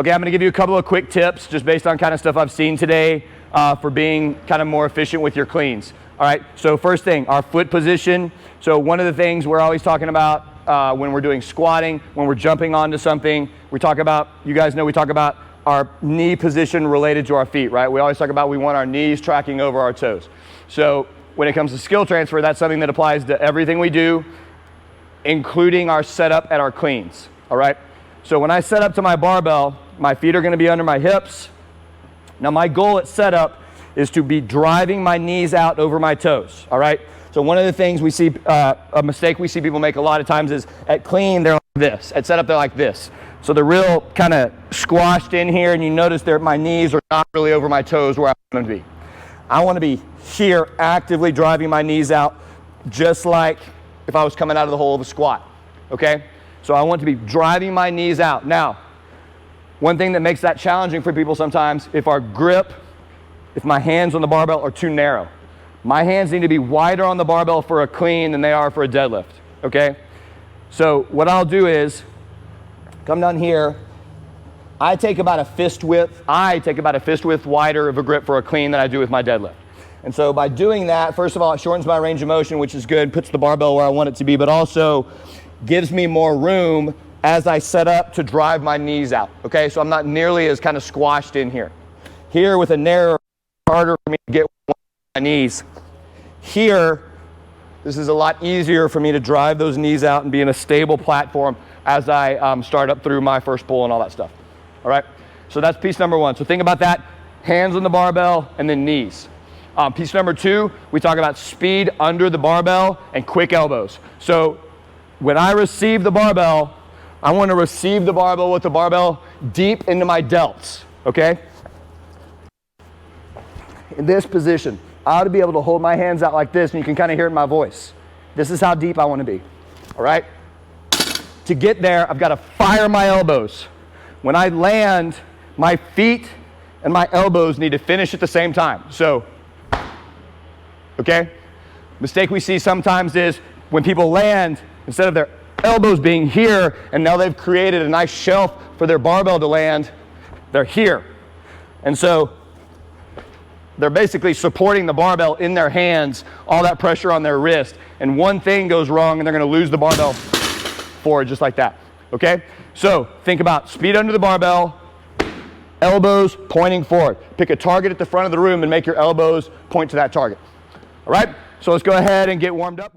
Okay, I'm gonna give you a couple of quick tips just based on kind of stuff I've seen today for being kind of more efficient with your cleans. All right, so first thing, our foot position. So one of the things we're always talking about when we're doing squatting, when we're jumping onto something, we talk about, you guys know we talk about our knee position related to our feet, right? We always talk about we want our knees tracking over our toes. So when it comes to skill transfer, that's something that applies to everything we do, including our setup at our cleans, all right? So when I set up to my barbell, my feet are gonna be under my hips. Now my goal at setup is to be driving my knees out over my toes, all right? So one of the things we see, a mistake we see people make a lot of times is at clean, they're like this. At setup, they're like this. So they're real kind of squashed in here, and you notice my knees are not really over my toes where I want them to be. I want to be here actively driving my knees out, just like if I was coming out of the hole of a squat, okay? So I want to be driving my knees out. Now, one thing that makes that challenging for people sometimes, if our grip, if my hands on the barbell are too narrow. My hands need to be wider on the barbell for a clean than they are for a deadlift, okay? So what I'll do is, come down here, I take about a fist width wider of a grip for a clean than I do with my deadlift. And so by doing that, first of all, it shortens my range of motion, which is good, puts the barbell where I want it to be, but also gives me more room as I set up to drive my knees out, okay? So I'm not nearly as kind of squashed in here. Here with a narrow, harder for me to get my knees. Here, this is a lot easier for me to drive those knees out and be in a stable platform as I start up through my first pull and all that stuff, all right? So that's piece number one. So think about that, hands on the barbell and then knees. Piece number two, we talk about speed under the barbell and quick elbows. So when I receive the barbell, I want to receive the barbell with the barbell deep into my delts, okay? In this position, I ought to be able to hold my hands out like this, and you can kind of hear it in my voice. This is how deep I want to be, all right? To get there, I've got to fire my elbows. When I land, my feet and my elbows need to finish at the same time. So, okay? Mistake we see sometimes is when people land, instead of their elbows being here, and now they've created a nice shelf for their barbell to land, they're here. And so they're basically supporting the barbell in their hands, all that pressure on their wrist, and one thing goes wrong and they're gonna lose the barbell forward just like that, okay? So think about speed under the barbell, elbows pointing forward. Pick a target at the front of the room and make your elbows point to that target, all right? So let's go ahead and get warmed up.